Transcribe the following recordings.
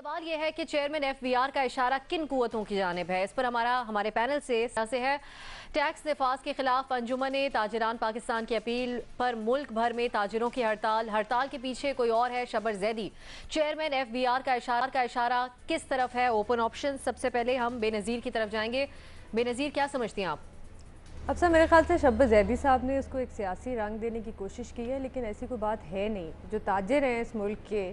सवाल यह है कि चेयरमैन एफबीआर का इशारा किन कुव्वतों की जानिब है। इस पर हमारे पैनल से है टैक्स नफाज के खिलाफ अंजुमन ताजिरान पाकिस्तान की अपील पर मुल्क भर में ताजिरों की हड़ताल के पीछे कोई और है। शबर जैदी, चेयरमैन एफबीआर का इशारा किस तरफ है? Open option. सबसे पहले हम बेनज़ीर की तरफ जाएंगे। बेनज़ीर, क्या समझती हैं आप? अब सर मेरे ख्याल से शब्बीर जैदी साहब ने इसको एक सियासी रंग देने की कोशिश की है, लेकिन ऐसी कोई बात है नहीं। जो ताजिर हैं इस मुल्क के,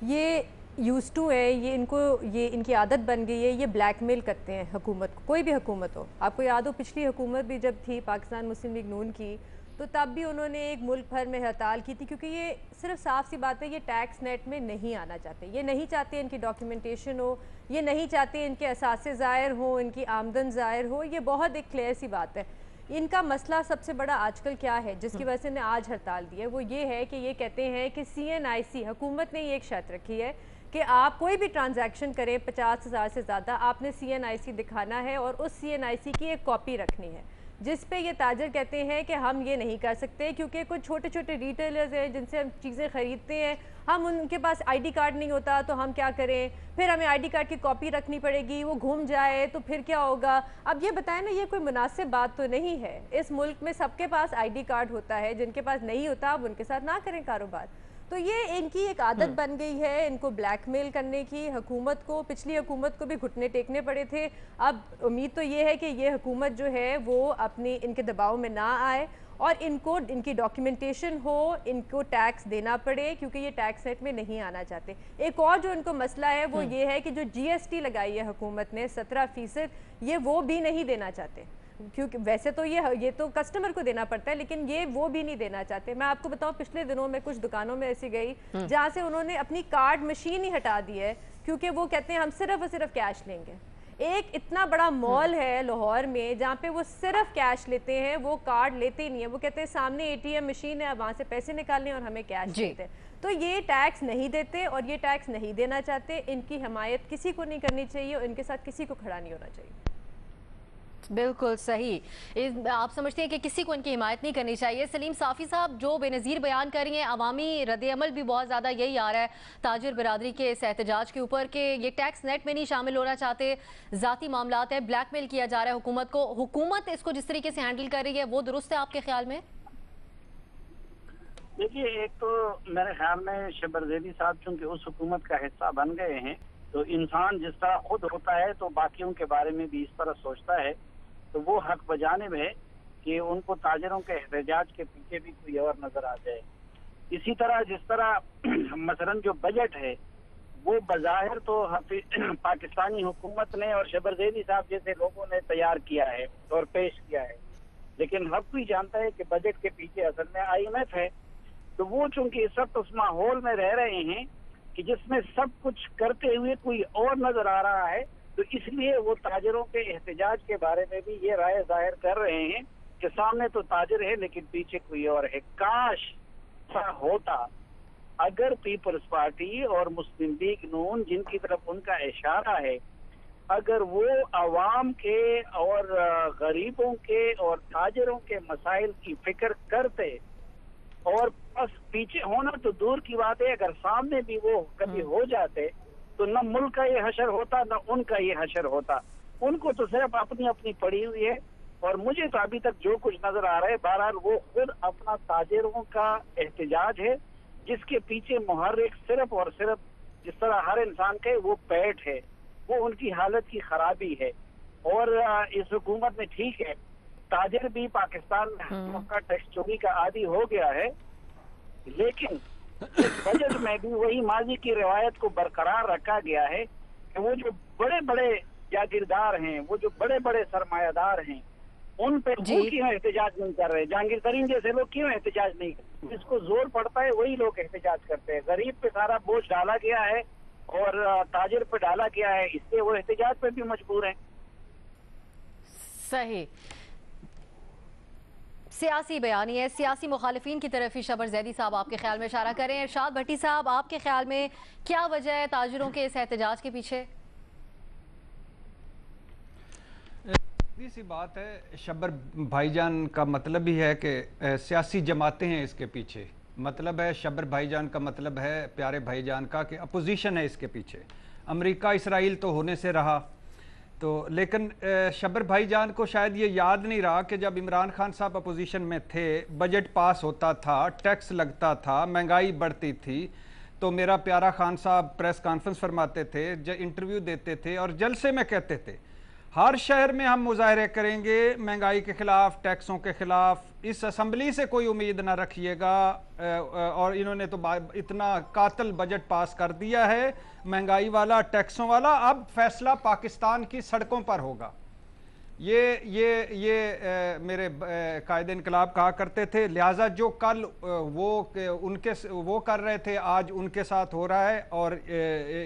ये यूज़ टू है, ये इनकी आदत बन गई है। ये ब्लैकमेल करते हैं हुकूमत को, कोई भी हुकूमत हो। आपको याद हो पिछली हुकूमत भी जब थी पाकिस्तान मुस्लिम लीग नून की, तो तब भी उन्होंने एक मुल्क भर में हड़ताल की थी, क्योंकि ये सिर्फ साफ सी बात है, ये टैक्स नेट में नहीं आना चाहते। ये नहीं चाहते इनकी डॉक्यूमेंटेशन हो, ये नहीं चाहते इनके असासे ज़ाहिर हो, इनकी आमदन ज़ाहिर हो। ये बहुत एक क्लियर सी बात है। इनका मसला सबसे बड़ा आजकल क्या है जिसकी वजह से ने आज हड़ताल दी है, वो ये है कि ये कहते हैं कि CNIC हुकूमत ने ये एक शर्त रखी है कि आप कोई भी ट्रांजैक्शन करें 50,000 से ज़्यादा, आपने CNIC दिखाना है और उस CNIC की एक कॉपी रखनी है। जिस पे ये ताजर कहते हैं कि हम ये नहीं कर सकते, क्योंकि कुछ छोटे छोटे रिटेलर्स हैं जिनसे हम चीज़ें ख़रीदते हैं, हम उनके पास ID कार्ड नहीं होता तो हम क्या करें, फिर हमें ID कार्ड की कॉपी रखनी पड़ेगी, वो घूम जाए तो फिर क्या होगा। अब ये बताएं ना, ये कोई मुनासिब बात तो नहीं है। इस मुल्क में सबके पास ID कार्ड होता है, जिनके पास नहीं होता अब उनके साथ ना करें कारोबार। तो ये इनकी एक आदत बन गई है, इनको ब्लैकमेल करने की। हुकूमत को, पिछली हुकूमत को भी घुटने टेकने पड़े थे। अब उम्मीद तो ये है कि ये हुकूमत जो है वो अपनी इनके दबाव में ना आए और इनको इनकी डॉक्यूमेंटेशन हो, इनको टैक्स देना पड़े, क्योंकि ये टैक्स सेट में नहीं आना चाहते। एक और जो इनको मसला है वो ये है कि जो GST लगाई है हुकूमत ने 17%, ये वो भी नहीं देना चाहते, क्योंकि वैसे तो ये तो कस्टमर को देना पड़ता है, लेकिन ये वो भी नहीं देना चाहते। मैं आपको बताऊं, पिछले दिनों में कुछ दुकानों में ऐसी गई जहां से उन्होंने अपनी कार्ड मशीन ही हटा दी है, क्योंकि वो कहते हैं हम सिर्फ और सिर्फ कैश लेंगे। एक इतना बड़ा मॉल है लाहौर में जहाँ पे वो सिर्फ कैश लेते हैं, वो कार्ड लेते ही नहीं है। वो कहते हैं सामने ATM मशीन है, वहाँ से पैसे निकालने और हमें कैश देते हैं। तो ये टैक्स नहीं देते और ये टैक्स नहीं देना चाहते। इनकी हमायत किसी को नहीं करनी चाहिए और इनके साथ किसी को खड़ा नहीं होना चाहिए। बिल्कुल सही। आप समझते हैं कि किसी को इनकी हिमायत नहीं करनी चाहिए। सलीम साफ़ी साहब, जो बेनज़ीर बयान कर रही हैं, अवामी रद्द-ए-अमल भी बहुत ज़्यादा यही आ रहा है ताजिर बिरादरी के इस एहतजाज के ऊपर कि ये टैक्स नेट में नहीं शामिल होना चाहते, ज़ाती मामलात है, ब्लैकमेल किया जा रहा है हुकूमत को। हुकूमत इसको जिस तरीके से हैंडल कर रही है वो दुरुस्त है आपके ख्याल में? देखिए, एक तो मेरे ख्याल में शबर जैदी साहब चूंकि उस हुकूमत का हिस्सा बन गए हैं, तो इंसान जिस तरह खुद होता है तो बाकियों के बारे में भी इस तरह सोचता है। तो वो हक बजानिब है कि उनको ताजरों के एहतजाज के पीछे भी कोई और नजर आ जाए। इसी तरह जिस तरह मसलन जो बजट है वो बज़ाहिर तो पाकिस्तानी हुकूमत ने और शबर जैदी साहब जैसे लोगों ने तैयार किया है और पेश किया है, लेकिन हर कोई जानता है कि बजट के पीछे असल में IMF है। तो वो चूंकि इस वक्त उस माहौल में रह रहे हैं कि जिसमें सब कुछ करते हुए कोई और नजर आ रहा है, तो इसलिए वो ताजिरों के एहतजाज के बारे में भी ये राय जाहिर कर रहे हैं कि सामने तो ताजिर है लेकिन पीछे कोई और है। काश ऐसा होता, अगर पीपल्स पार्टी और मुस्लिम लीग नून जिनकी तरफ उनका इशारा है, अगर वो आवाम के और गरीबों के और ताजिरों के मसाइल की फिक्र करते, और बस पीछे होना तो दूर की बात है, अगर सामने भी वो कभी हो जाते तो न मुल्क का ये हशर होता न उनका ये हशर होता। उनको तो सिर्फ अपनी अपनी पड़ी हुई है। और मुझे तो अभी तक जो कुछ नजर आ रहा है, बहरहाल वो खुद अपना ताजिरों का एहतजाज है जिसके पीछे मुहर्रिक सिर्फ और सिर्फ जिस तरह हर इंसान के वो पेट है, वो उनकी हालत की खराबी है। और इस हुकूमत में ठीक है, ताजिर भी पाकिस्तान में का टैक्स चोरी का आदी हो गया है, लेकिन इस बजट में भी वही माजी की रिवायत को बरकरार रखा गया है कि वो जो बड़े बड़े जागीरदार हैं, वो जो बड़े बड़े सरमायादार हैं, उन पे वो क्यों एहतजाज नहीं कर रहे? जहांगीर तरीन जैसे लोग क्यों एहतजाज नहीं करते? जिसको जोर पड़ता है वही लोग एहतजाज करते हैं। गरीब पे सारा बोझ डाला गया है और ताजिर पे डाला गया है, इसलिए वो एहतजाज पे भी मजबूर हैं। सही सियासी बयानी है, सियासी मुखालिफिन की तरफ ही शबर जैदी साहब आपके ख्याल में इशारा करें। इरशाद भट्टी साहब, आपके ख्याल में क्या वजह है ताजिरों के इस एहतजाज के पीछे? सीधी सी बात है, शबर भाईजान का मतलब ही है कि सियासी जमातें हैं इसके पीछे। मतलब है शबर भाईजान का मतलब है प्यारे भाईजान का कि अपोजिशन है इसके पीछे। अमेरिका इसराइल तो होने से रहा, तो लेकिन शब्बर भाईजान को शायद ये याद नहीं रहा कि जब इमरान खान साहब अपोजिशन में थे, बजट पास होता था, टैक्स लगता था, महंगाई बढ़ती थी, तो मेरा प्यारा खान साहब प्रेस कॉन्फ्रेंस फरमाते थे, इंटरव्यू देते थे और जलसे में कहते थे हर शहर में हम मुजाहरे करेंगे महंगाई के खिलाफ, टैक्सों के खिलाफ, इस असम्बली से कोई उम्मीद ना रखिएगा। और इन्होंने तो इतना कातिल बजट पास कर दिया है महंगाई वाला, टैक्सों वाला, अब फैसला पाकिस्तान की सड़कों पर होगा। ये मेरे कायदे इनकलाब कहा करते थे, लिहाजा जो कल वो कर रहे थे आज उनके साथ हो रहा है, और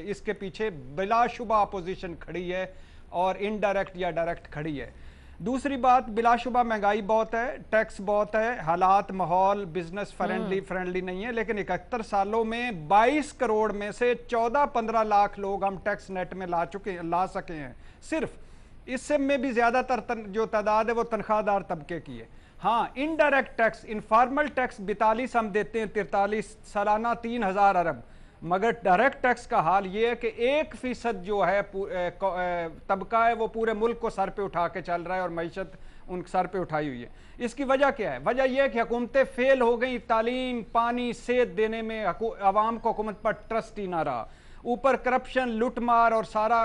इसके पीछे बिलाशुबा अपोजिशन खड़ी है और इनडायरेक्ट या डायरेक्ट खड़ी है। दूसरी बात, बिलाशुबा महंगाई बहुत है, टैक्स बहुत है, हालात माहौल बिजनेस फ्रेंडली नहीं है, लेकिन 71 सालों में 22 करोड़ में से 14-15 लाख लोग हम टैक्स नेट में ला सके हैं सिर्फ। इससे में भी ज्यादातर जो तादाद है वो तनख्वाहदार तबके की है। हाँ, इनडायरेक्ट टैक्स, इनफॉर्मल टैक्स 42 हम देते हैं, 43 सालाना 3000 अरब, मगर डायरेक्ट टैक्स का हाल ये है कि 1% जो है तबका है वो पूरे मुल्क को सर पे उठा के चल रहा है और मईशत उन सर पे उठाई हुई है। इसकी वजह क्या है? वजह यह है कि हुकूमतें फेल हो गई, तालीम, पानी, सेहत देने में आवाम को हुकूमत पर ट्रस्ट ही ना रहा, ऊपर करप्शन, लुटमार और सारा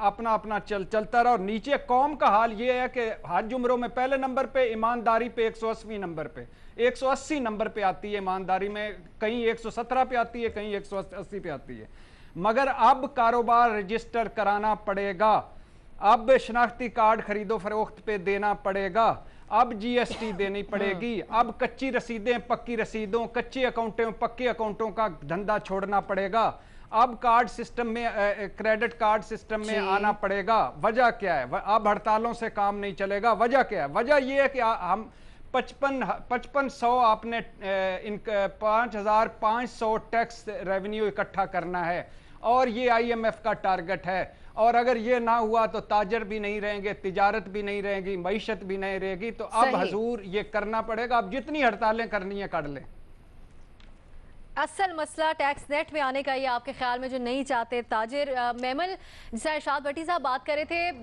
अपना अपना चलता रहा, और नीचे कौम का हाल ये है कि हज जुमरों में पहले नंबर पे, ईमानदारी पे 180 नंबर पे, 180 नंबर पे आती है ईमानदारी में, कहीं 117 पे आती है, कहीं 180 पे आती है। मगर अब कारोबार रजिस्टर कराना पड़ेगा, अब शनाख्ती कार्ड खरीदो फरोख्त पे देना पड़ेगा, अब जीएसटी देनी पड़ेगी, अब कच्ची रसीदें पक्की रसीदों, कच्चे अकाउंटों पक्के अकाउंटों का धंधा छोड़ना पड़ेगा, अब कार्ड सिस्टम में, क्रेडिट कार्ड सिस्टम में आना पड़ेगा। वजह क्या है? अब हड़तालों से काम नहीं चलेगा। वजह क्या है? वजह यह है कि हम 5500 आपने 5500 टैक्स रेवेन्यू इकट्ठा करना है, और ये IMF का टारगेट है, और अगर ये ना हुआ तो ताजर भी नहीं रहेंगे, तिजारत भी नहीं रहेगी, मईशत भी नहीं रहेगी। तो अब हजूर ये करना पड़ेगा, अब जितनी हड़तालें करनी है कर लें। असल मसला टैक्स नेट में आने का ये आपके ख्याल में जो नहीं चाहते ताजिर, मेमल जिससे इरशाद भट्टी साहब बात कर रहे थे,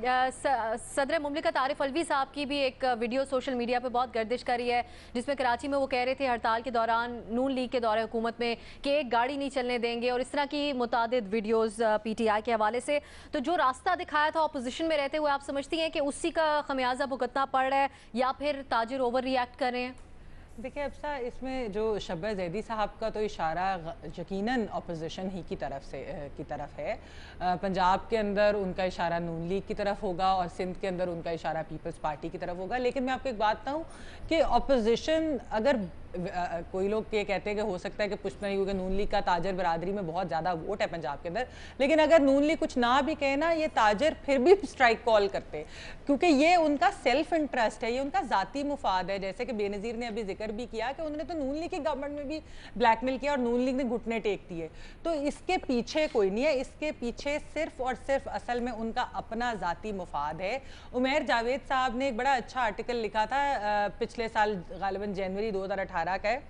सदर मुमलिकत आरिफ अलवी साहब की भी एक वीडियो सोशल मीडिया पे बहुत गर्दिश करी है, जिसमें कराची में वो कह रहे थे हड़ताल के दौरान नून लीग के दौरे हुकूमत में कि एक गाड़ी नहीं चलने देंगे, और इस तरह की मुतादिद वीडियोज़ PTI के हवाले से। तो जो रास्ता दिखाया था अपोजिशन में रहते हुए, आप समझती हैं कि उसी का खमियाजा भुगतना पड़ रहा है, या फिर ताजिर ओवर रिएक्ट कर रहे हैं? देखिए अफसा, इसमें जो शब्बर ज़ैदी साहब का तो इशारा यकीनन अपोजिशन ही की तरफ है। पंजाब के अंदर उनका इशारा नून लीग की तरफ होगा और सिंध के अंदर उनका इशारा पीपल्स पार्टी की तरफ होगा। लेकिन मैं आपको एक बात बताऊं कि अपोजिशन, अगर कोई लोग ये कहते हैं कि हो सकता है कि पुष्ट नहीं, क्योंकि नून लीग का ताजर बरादरी में बहुत ज़्यादा वोट है पंजाब के अंदर, लेकिन अगर नून लीग कुछ ना भी कहे ना, ये ताजर फिर भी स्ट्राइक कॉल करते, क्योंकि ये उनका सेल्फ इंटरेस्ट है, ये उनका ज़ाती मुफाद है। जैसे कि बेनज़ीर ने अभी जिक्र भी किया कि उन्होंने तो नून लीग की गवर्नमेंट में भी ब्लैकमेल किया और नून लीग ने घुटने टेक दिए। तो इसके पीछे कोई नहीं है, इसके पीछे सिर्फ और सिर्फ असल में उनका अपना ज़ाती मुफाद है। उमैर जावेद साहब ने एक बड़ा अच्छा आर्टिकल लिखा था पिछले साल, गालिबन जनवरी 2018 का है,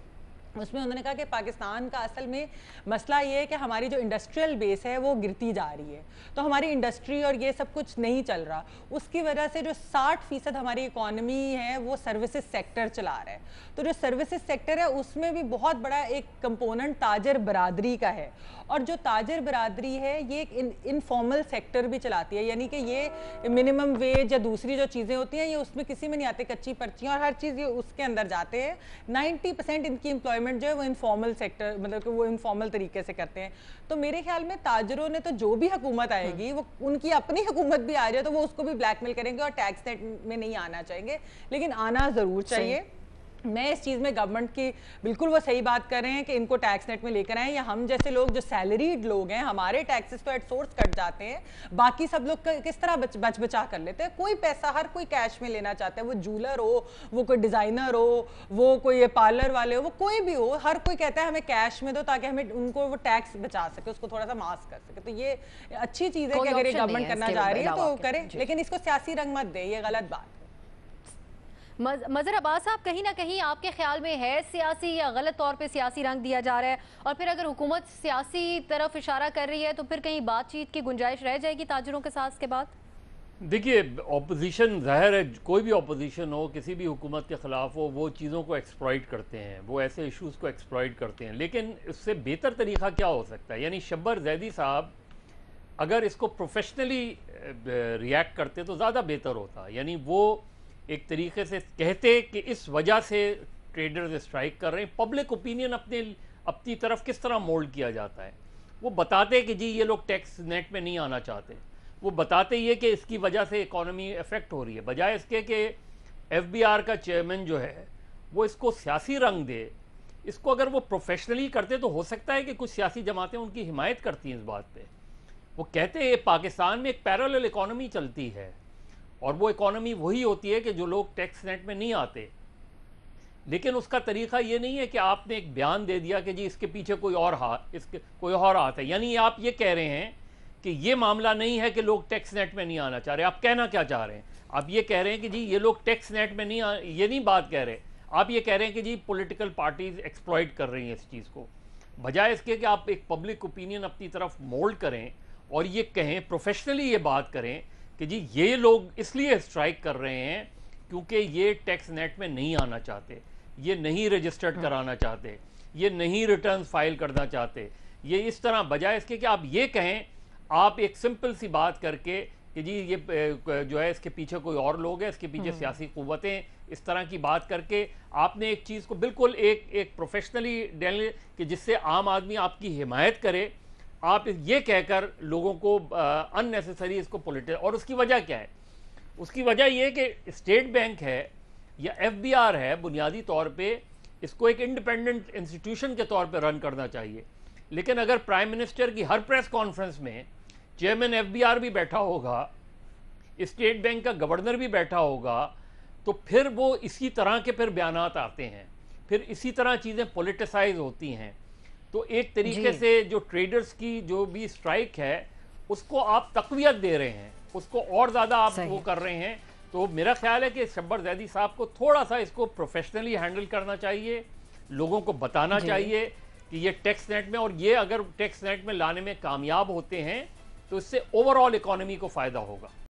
उसमें उन्होंने कहा कि पाकिस्तान का असल में मसला ये है कि हमारी जो इंडस्ट्रियल बेस है वो गिरती जा रही है, तो हमारी इंडस्ट्री और ये सब कुछ नहीं चल रहा, उसकी वजह से जो 60% हमारी इकॉनमी है वो सर्विसेज सेक्टर चला रहा है। तो जो सर्विसेज सेक्टर है उसमें भी बहुत बड़ा एक कंपोनेंट ताजर बरादरी का है, और जो ताजर बरादरी है ये एक इनफॉर्मल सेक्टर भी चलाती है, यानी कि ये मिनिमम वेज या दूसरी जो चीज़ें होती हैं ये उसमें किसी में नहीं आती, कच्ची पर्चियाँ और हर चीज़ ये उसके अंदर जाते हैं। 90% इनकी एम्प्लॉयमेंट जो है वो इनफॉर्मल सेक्टर, मतलब कि वो इनफॉर्मल तरीके से करते हैं। तो मेरे ख्याल में ताजरों ने तो जो भी हुकूमत आएगी, वो उनकी अपनी हुकूमत भी आ जाए तो वो उसको भी ब्लैकमेल करेंगे और टैक्स नेट में नहीं आना चाहेंगे, लेकिन आना ज़रूर चाहिए। मैं इस चीज़ में गवर्नमेंट की बिल्कुल वो सही बात कर रहे हैं कि इनको टैक्स नेट में लेकर आए, या हम जैसे लोग जो सैलरीड लोग हैं हमारे टैक्सेस तो एट सोर्स कट जाते हैं, बाकी सब लोग किस तरह बच बचा कर लेते हैं। कोई पैसा हर कोई कैश में लेना चाहता है, वो जूलर हो, वो कोई डिज़ाइनर हो, वो कोई पार्लर वाले हो, वो कोई भी हो, हर कोई कहता है हमें कैश में दो ताकि हमें उनको वो टैक्स बचा सके, उसको थोड़ा सा मास्क कर सके। तो ये अच्छी चीज़ है कि अगर ये गवर्नमेंट करना चाह रही है तो करे, लेकिन इसको सियासी रंग मत दे, ये गलत बात है। मजहर अब्बास साहब, कहीं ना कहीं आपके ख्याल में है सियासी या गलत तौर पे सियासी रंग दिया जा रहा है, और फिर अगर हुकूमत सियासी तरफ इशारा कर रही है तो फिर कहीं बातचीत की गुंजाइश रह जाएगी ताजरों के साथ इसके बाद? देखिए, ऑपोजिशन ज़ाहिर है, कोई भी ऑपोजिशन हो, किसी भी हुकूमत के ख़िलाफ़ हो, वो चीज़ों को एक्सप्लॉइट करते हैं, वो ऐसे इश्यूज़ को एक्सप्लॉइट करते हैं। लेकिन इससे बेहतर तरीक़ा क्या हो सकता है? यानी शब्बर जैदी साहब अगर इसको प्रोफेशनली रिएक्ट करते तो ज़्यादा बेहतर होता। यानी वो एक तरीके से कहते कि इस वजह से ट्रेडर्स स्ट्राइक कर रहे हैं, पब्लिक ओपिनियन अपनी तरफ किस तरह मोल्ड किया जाता है। वो बताते कि जी ये लोग टैक्स नेट में नहीं आना चाहते, वो बताते ये कि इसकी वजह से इकॉनमी अफेक्ट हो रही है, बजाय इसके कि एफबीआर का चेयरमैन जो है वो इसको सियासी रंग दे। इसको अगर वो प्रोफेशनली करते तो हो सकता है कि कुछ सियासी जमातें उनकी हिमायत करती हैं इस बात पे। वो कहते हैं पाकिस्तान में एक पैरेलल इकॉनमी चलती है, और वो इकॉनमी वही होती है कि जो लोग टैक्स नेट में नहीं आते। लेकिन उसका तरीका ये नहीं है कि आपने एक बयान दे दिया कि जी इसके पीछे कोई और हाथ है। यानी आप ये कह रहे हैं कि ये मामला नहीं है कि लोग टैक्स नेट में नहीं आना चाह रहे। आप कहना क्या चाह रहे हैं? आप ये कह रहे हैं कि जी ये लोग टैक्स नेट में नहीं ये नहीं बात कह रहे। आप ये कह रहे हैं कि जी पॉलिटिकल पार्टीज एक्सप्लॉइट कर रही हैं इस चीज़ को, बजाय इसके कि आप एक पब्लिक ओपिनियन अपनी तरफ मोल्ड करें और ये कहें, प्रोफेशनली ये बात करें कि जी ये लोग इसलिए स्ट्राइक कर रहे हैं क्योंकि ये टैक्स नेट में नहीं आना चाहते, ये नहीं रजिस्टर्ड कराना चाहते, ये नहीं रिटर्न फाइल करना चाहते। ये इस तरह, बजाय इसके कि आप ये कहें, आप एक सिंपल सी बात करके कि जी ये जो है इसके पीछे कोई और लोग हैं, इसके पीछे सियासी क़ुव्वतें, इस तरह की बात करके आपने एक चीज़ को बिल्कुल एक प्रोफेशनली डेल कि जिससे आम आदमी आपकी हिमायत करे, आप ये कहकर लोगों को अननेसेसरी इसको पॉलिटिक। और उसकी वजह क्या है? उसकी वजह ये कि स्टेट बैंक है या एफबीआर है, बुनियादी तौर पे इसको एक इंडिपेंडेंट इंस्टीट्यूशन के तौर पे रन करना चाहिए। लेकिन अगर प्राइम मिनिस्टर की हर प्रेस कॉन्फ्रेंस में चेयरमैन एफबीआर भी बैठा होगा, स्टेट बैंक का गवर्नर भी बैठा होगा, तो फिर वो इसी तरह के फिर बयानात आते हैं, फिर इसी तरह चीज़ें पॉलिटिसाइज होती हैं। तो एक तरीके से जो ट्रेडर्स की जो भी स्ट्राइक है उसको आप तक़वियत दे रहे हैं, उसको और ज़्यादा आप वो कर रहे हैं। तो मेरा ख्याल है कि शब्बर जैदी साहब को थोड़ा सा इसको प्रोफेशनली हैंडल करना चाहिए, लोगों को बताना चाहिए कि ये टैक्स नेट में, और ये अगर टैक्स नेट में लाने में कामयाब होते हैं तो इससे ओवरऑल इकॉनमी को फ़ायदा होगा।